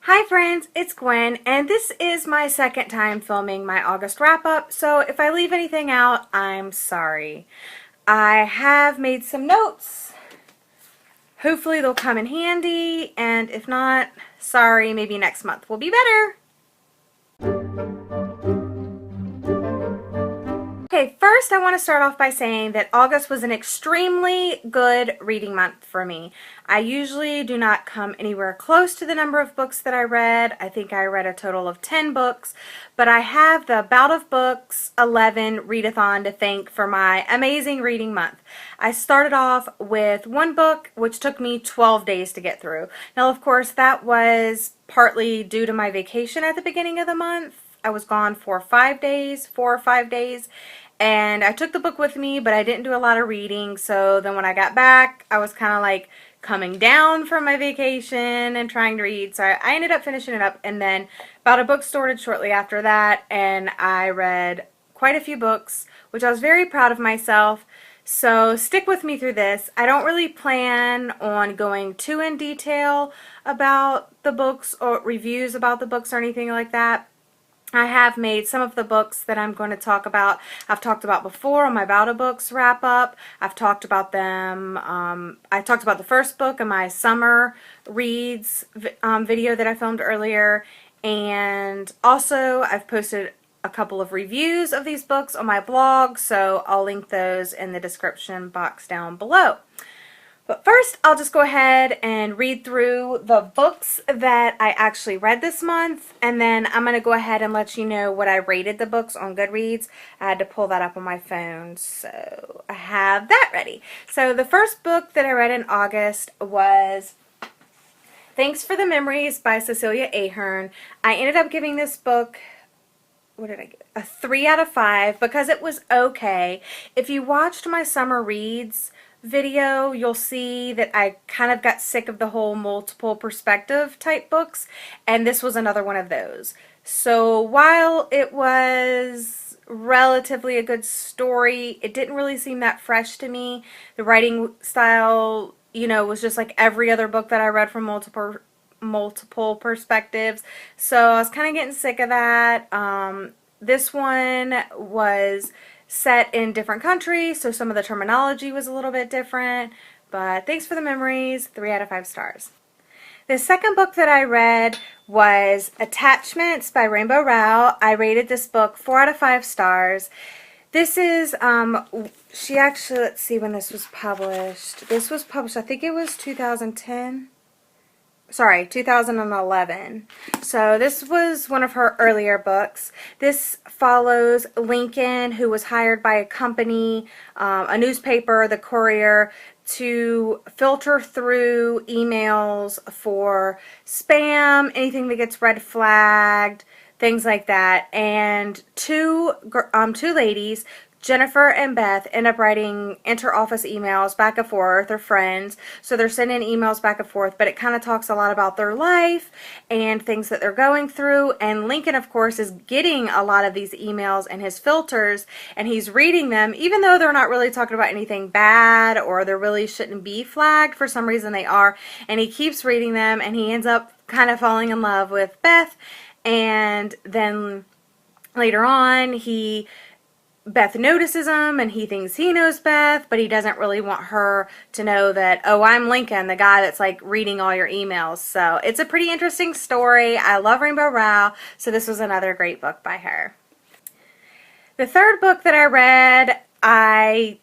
Hi friends, it's Gwen, and this is my second time filming my August wrap-up, so if I leave anything out, I'm sorry. I have made some notes. Hopefully they'll come in handy, and if not, sorry, maybe next month will be better. Okay, first I want to start off by saying that August was an extremely good reading month for me. I usually do not come anywhere close to the number of books that I read. I think I read a total of 10 books, but I have the Bout of Books 11 readathon to thank for my amazing reading month. I started off with one book, which took me 12 days to get through. Now, of course, that was partly due to my vacation at the beginning of the month. I was gone for 4 or 5 days, and I took the book with me, but I didn't do a lot of reading. So then when I got back, I was kind of like coming down from my vacation and trying to read. So I ended up finishing it up, and then About a Book started shortly after that, and I read quite a few books, which I was very proud of myself. So stick with me through this. I don't really plan on going too in detail about the books or reviews about the books or anything like that. I have made some of the books that I'm going to talk about. I've talked about before on my Bout of Books wrap up. I've talked about them. I talked about the first book in my summer reads video that I filmed earlier. And also I've posted a couple of reviews of these books on my blog, so I'll link those in the description box down below. But first, I'll just go ahead and read through the books that I actually read this month, and then I'm going to go ahead and let you know what I rated the books on Goodreads. I had to pull that up on my phone, so I have that ready. So the first book that I read in August was Thanks for the Memories by Cecilia Ahern. I ended up giving this book, what did I give it? A 3 out of 5 because it was okay. If you watched my summer reads video, you'll see that I kind of got sick of the whole multiple perspective type books, and this was another one of those. So while it was relatively a good story, it didn't really seem that fresh to me. The writing style, was just like every other book that I read from multiple perspectives. So I was kind of getting sick of that. This one was set in different countries, so some of the terminology was a little bit different, but Thanks for the Memories, 3 out of 5 stars. The second book that I read was Attachments by Rainbow Rowell. I rated this book 4 out of 5 stars. This is, she actually, let's see when this was published. This was published, I think it was 2010. Sorry, 2011. So this was one of her earlier books. This follows Lincoln, who was hired by a company, a newspaper, the Courier, to filter through emails for spam, anything that gets red flagged, things like that. And two ladies, Jennifer and Beth, end up writing inter-office emails back and forth. They're friends, so they're sending emails back and forth, but it kind of talks a lot about their life and things that they're going through. And Lincoln, of course, is getting a lot of these emails and his filters, and he's reading them, even though they're not really talking about anything bad or they really shouldn't be flagged. For some reason they are, and he keeps reading them, and he ends up kind of falling in love with Beth. And then later on, Beth notices him, and he thinks he knows Beth, but he doesn't really want her to know that, oh, I'm Lincoln, the guy that's like reading all your emails. So it's a pretty interesting story. I love Rainbow Rowell, so this was another great book by her. The third book that I read, I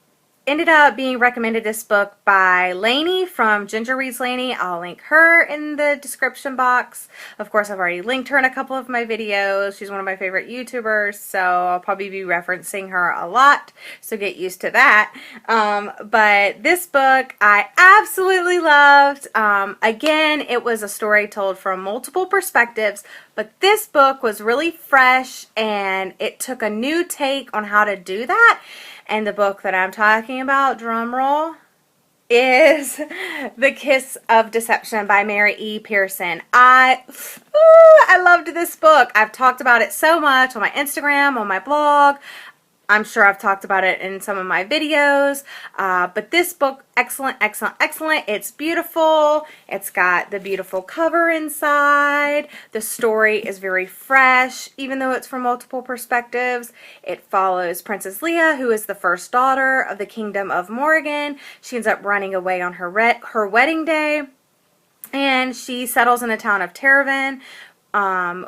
ended up being recommended this book by Lainey from Ginger Reads Lainey. I'll link her in the description box. Of course, I've already linked her in a couple of my videos. She's one of my favorite YouTubers, so I'll probably be referencing her a lot, so get used to that. But this book I absolutely loved. Again, it was a story told from multiple perspectives, but this book was really fresh, and it took a new take on how to do that. And the book that I'm talking about, drumroll, is The Kiss of Deception by Mary E. Pearson. I loved this book. I've talked about it so much on my Instagram, on my blog. I'm sure I've talked about it in some of my videos, but this book, excellent, excellent, excellent. It's beautiful. It's got the beautiful cover inside. The story is very fresh, even though it's from multiple perspectives. It follows Princess Leia, who is the first daughter of the Kingdom of Morgan. She ends up running away on her wedding day, and she settles in the town of Terravan,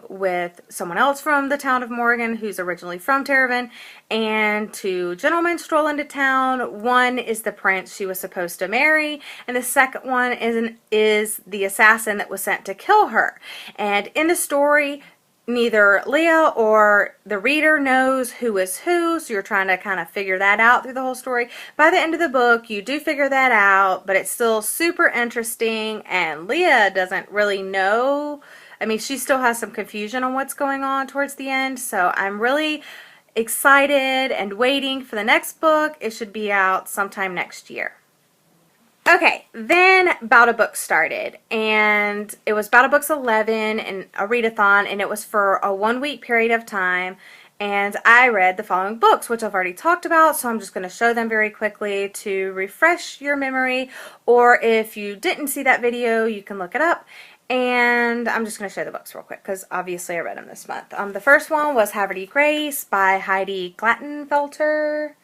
with someone else from the town of Morgan who's originally from Terravan, and two gentlemen stroll into town. One is the prince she was supposed to marry, and the second one is the assassin that was sent to kill her. And in the story, neither Leah or the reader knows who is who, so you're trying to kind of figure that out through the whole story. By the end of the book, you do figure that out, but it's still super interesting, and Leah doesn't really know. I mean, she still has some confusion on what's going on towards the end, so I'm really excited and waiting for the next book. It should be out sometime next year. Okay, then Bout a Book started, and it was Bout a Books 11 and a readathon, and it was for a 1-week period of time, and I read the following books, which I've already talked about, so I'm just going to show them very quickly to refresh your memory, or if you didn't see that video, you can look it up. And I'm just going to show the books real quick because obviously I read them this month. The first one was Havre De Grace by Heidi Glatfelter,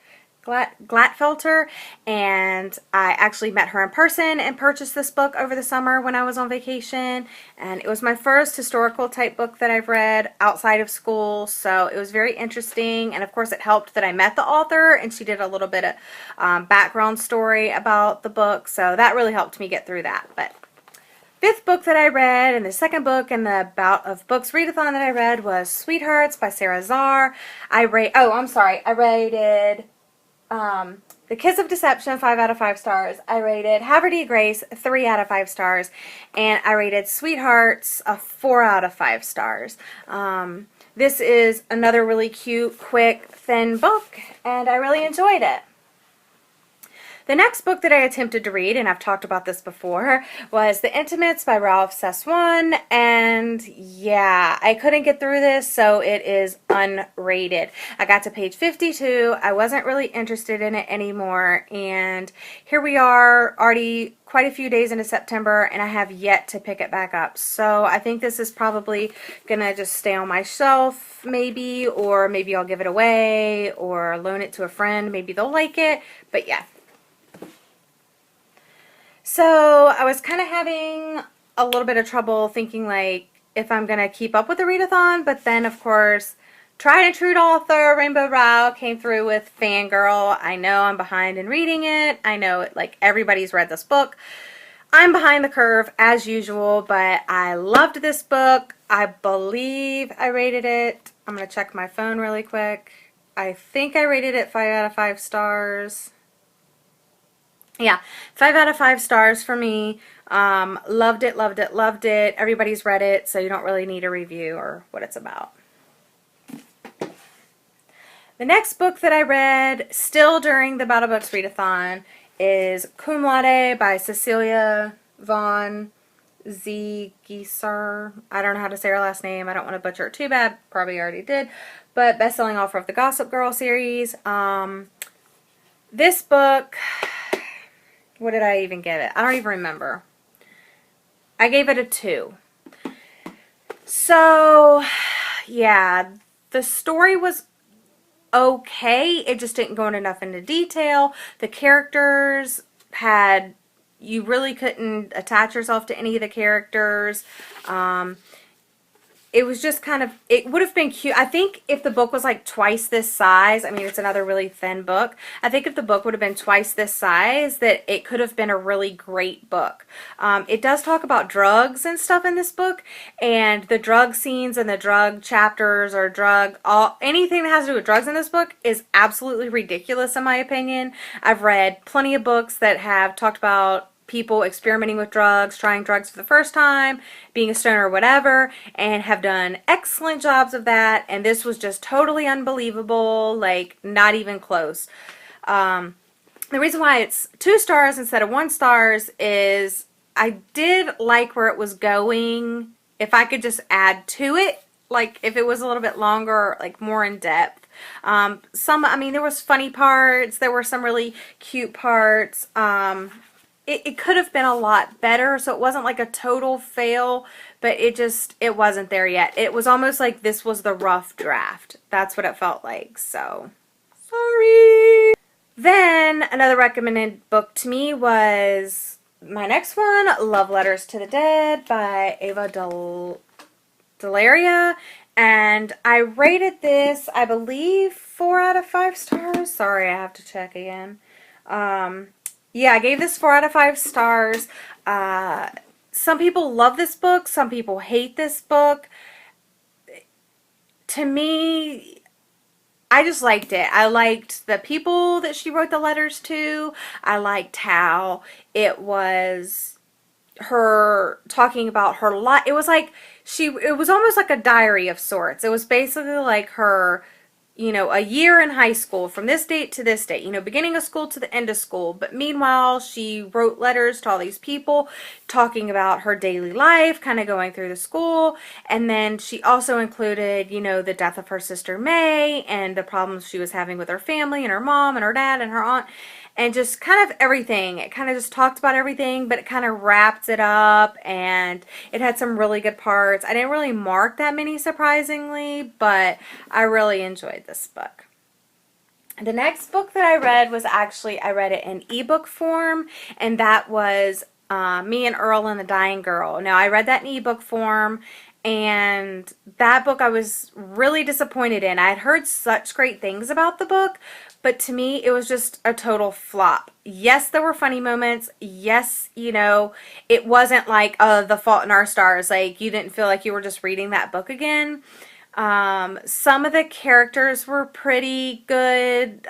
and I actually met her in person and purchased this book over the summer when I was on vacation, and it was my first historical type book that I've read outside of school, so it was very interesting. And of course it helped that I met the author and she did a little bit of background story about the book, so that really helped me get through that. But fifth book that I read, and the second book in the Bout of Books readathon that I read, was Sweethearts by Sarah Zarr. I rated The Kiss of Deception 5 out of 5 stars. I rated Havre De Grace 3 out of 5 stars. And I rated Sweethearts a 4 out of 5 stars. This is another really cute, quick, thin book, and I really enjoyed it. The next book that I attempted to read, and I've talked about this before, was The Intimates by Ralph Seswan, and yeah, I couldn't get through this, so it is unrated. I got to page 52, I wasn't really interested in it anymore, and here we are, already quite a few days into September, and I have yet to pick it back up. So I think this is probably gonna just stay on my shelf, maybe, or maybe I'll give it away, or loan it to a friend, maybe they'll like it, but yeah. So I was kind of having a little bit of trouble thinking like if I'm going to keep up with the readathon, but then of course tried and true author Rainbow Rowell came through with Fangirl. I know I'm behind in reading it. I know like everybody's read this book. I'm behind the curve as usual, but I loved this book. I believe I rated it. I'm going to check my phone really quick. I think I rated it 5 out of 5 stars. Yeah, 5 out of 5 stars for me. Loved it, loved it, loved it. Everybody's read it, so you don't really need a review or what it's about. The next book that I read, still during the Bout a Books readathon, is Cum Laude by Cecilia von Ziegesar. I don't know how to say her last name. I don't want to butcher it too bad. Probably already did. But best-selling author of the Gossip Girl series. This book... What did I even give it? I don't even remember. I gave it a 2. So, yeah, the story was okay. It just didn't go enough into detail. The characters you really couldn't attach yourself to any of the characters. It was just kind of, it would have been cute. I think if the book was like twice this size, I mean, it's another really thin book. I think if the book would have been twice this size, that it could have been a really great book. It does talk about drugs and stuff in this book, and the drug scenes and the drug chapters or anything that has to do with drugs in this book is absolutely ridiculous in my opinion. I've read plenty of books that have talked about people experimenting with drugs, trying drugs for the first time, being a stoner or whatever, and have done excellent jobs of that, and this was just totally unbelievable, like not even close. The reason why it's 2 stars instead of 1 stars is I did like where it was going. If I could just add to it, like if it was a little bit longer, like more in depth. I mean, there was funny parts. There were some really cute parts. It could have been a lot better, so it wasn't like a total fail, but it wasn't there yet. It was almost like this was the rough draft. That's what it felt like, so sorry. Then another recommended book to me was my next one, Love Letters to the Dead by Ava Delaria. And I rated this, I believe, 4 out of 5 stars. Sorry, I have to check again. Yeah, I gave this 4 out of 5 stars. Some people love this book. Some people hate this book. To me, I just liked it. I liked the people that she wrote the letters to. I liked how it was her talking about her life. It was like it was almost like a diary of sorts. It was basically like her, you know, a year in high school from this date to this date, you know, beginning of school to the end of school. But meanwhile, she wrote letters to all these people talking about her daily life, kind of going through the school. And then she also included, you know, the death of her sister May and the problems she was having with her family and her mom and her dad and her aunt. And just kind of everything. It kind of just talked about everything, but it kind of wrapped it up, and it had some really good parts. I didn't really mark that many, surprisingly, but I really enjoyed this book. The next book that I read was actually, I read it in ebook form, and that was Me and Earl and the Dying Girl. Now, I read that in ebook form, and that book I was really disappointed in. I had heard such great things about the book, but to me, it was just a total flop. Yes, there were funny moments. Yes, you know, it wasn't like The Fault in Our Stars. Like, you didn't feel like you were just reading that book again. Some of the characters were pretty good.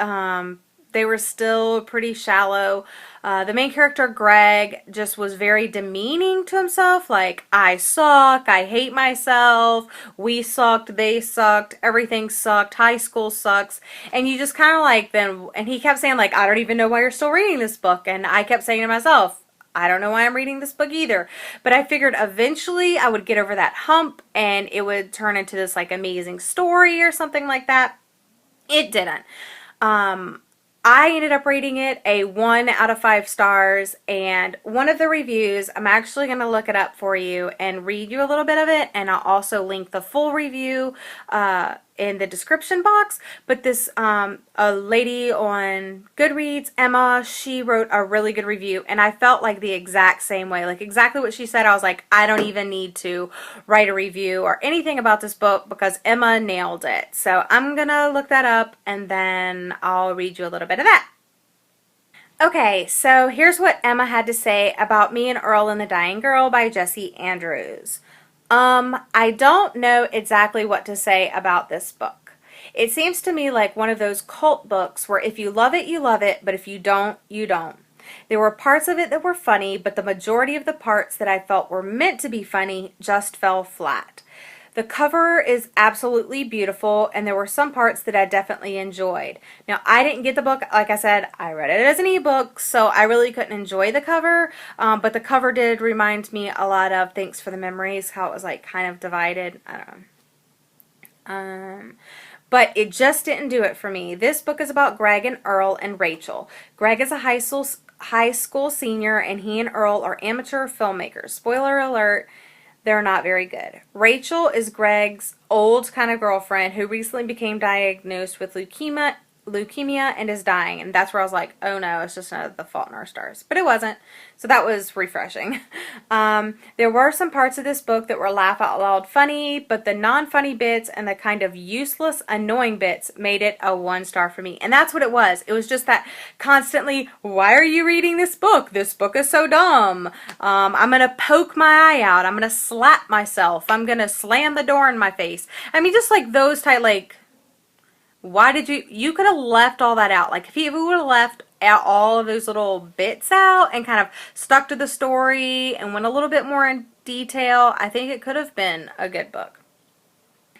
They were still pretty shallow. The main character, Greg, just was very demeaning to himself. Like, I suck, I hate myself, we sucked, they sucked, everything sucked, high school sucks. And you just kind of like then, and he kept saying like, I don't even know why you're still reading this book. And I kept saying to myself, I don't know why I'm reading this book either. But I figured eventually I would get over that hump and it would turn into this like amazing story or something like that. It didn't. I ended up rating it a 1 out of 5 stars, and one of the reviews, I'm actually going to look it up for you and read you a little bit of it, and I'll also link the full review in the description box. But this a lady on Goodreads, Emma, she wrote a really good review, and I felt like the exact same way, like exactly what she said. I was like, I don't even need to write a review or anything about this book because Emma nailed it. So I'm gonna look that up and then I'll read you a little bit of that. Okay, so here's what Emma had to say about Me and Earl and the Dying Girl by Jessie Andrews. I don't know exactly what to say about this book. It seems to me like one of those cult books where if you love it, you love it, but if you don't, you don't. There were parts of it that were funny, but the majority of the parts that I felt were meant to be funny just fell flat. The cover is absolutely beautiful, and there were some parts that I definitely enjoyed. Now, I didn't get the book. Like I said, I read it as an ebook, so I really couldn't enjoy the cover, but the cover did remind me a lot of Thanks for the Memories, how it was like kind of divided. I don't know. But it just didn't do it for me. This book is about Greg and Earl and Rachel. Greg is a high school senior, and he and Earl are amateur filmmakers. Spoiler alert. They're not very good. Rachel is Greg's old kind of girlfriend who recently became diagnosed with leukemia and is dying. And that's where I was like, oh no, it's just another The Fault in Our Stars. But it wasn't. So that was refreshing. There were some parts of this book that were laugh out loud funny, but the non-funny bits and the kind of useless, annoying bits made it a 1 star for me. And that's what it was. It was just that constantly, why are you reading this book? This book is so dumb. I'm going to poke my eye out. I'm going to slap myself. I'm going to slam the door in my face. I mean, just like those type, like, why did you could have left all that out. Like, if he would have left out all of those little bits out and kind of stuck to the story and went a little bit more in detail, I think it could have been a good book.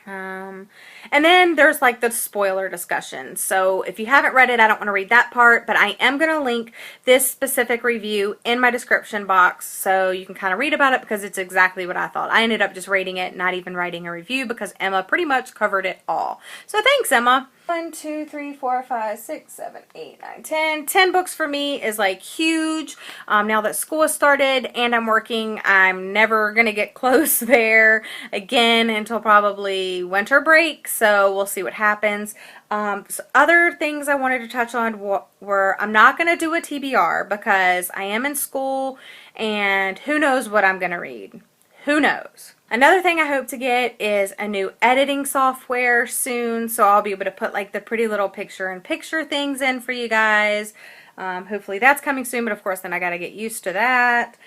And then there's like the spoiler discussion. So if you haven't read it, I don't want to read that part, but I am going to link this specific review in my description box so you can kind of read about it because it's exactly what I thought. I ended up just rating it, not even writing a review because Emma pretty much covered it all. So thanks, Emma. 1, 2, 3, 4, 5, 6, 7, 8, 9, 10. 10 books for me is like huge. Now that school has started and I'm working, I'm never going to get close there again until probably winter break. So we'll see what happens. So other things I wanted to touch on were I'm not going to do a TBR because I am in school and who knows what I'm going to read. Who knows? Another thing I hope to get is a new editing software soon, so I'll be able to put like the pretty little picture-in-picture things in for you guys. Hopefully that's coming soon, but of course then I gotta get used to that.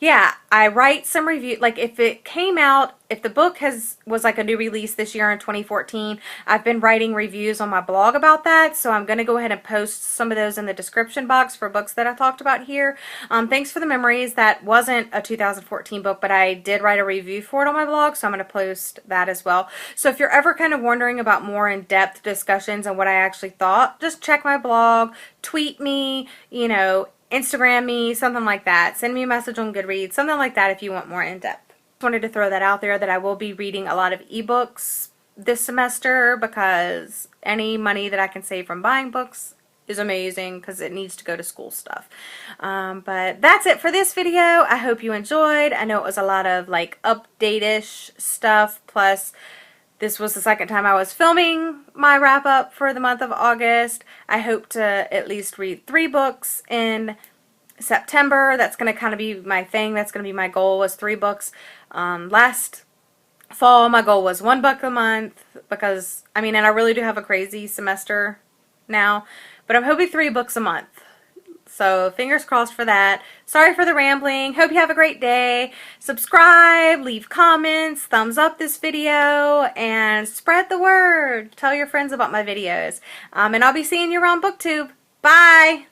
Yeah, I write some review, like if it came out, if the book was like a new release this year in 2014, I've been writing reviews on my blog about that, so I'm going to go ahead and post some of those in the description box for books that I talked about here. Thanks for the Memories. That wasn't a 2014 book, but I did write a review for it on my blog, so I'm going to post that as well. So if you're ever kind of wondering about more in-depth discussions and what I actually thought, just check my blog, tweet me, you know, Instagram me, something like that. Send me a message on Goodreads, something like that if you want more in-depth. Just wanted to throw that out there that I will be reading a lot of ebooks this semester because any money that I can save from buying books is amazing because it needs to go to school stuff. But that's it for this video. I hope you enjoyed. I know it was a lot of like update-ish stuff, plus this was the second time I was filming my wrap-up for the month of August. I hope to at least read 3 books in September. That's going to kind of be my thing. That's going to be my goal, was 3 books. Last fall, my goal was 1 book a month because, I mean, and I really do have a crazy semester now, but I'm hoping 3 books a month. So fingers crossed for that. Sorry for the rambling. Hope you have a great day. Subscribe, leave comments, thumbs up this video, and spread the word. Tell your friends about my videos. And I'll be seeing you around BookTube. Bye!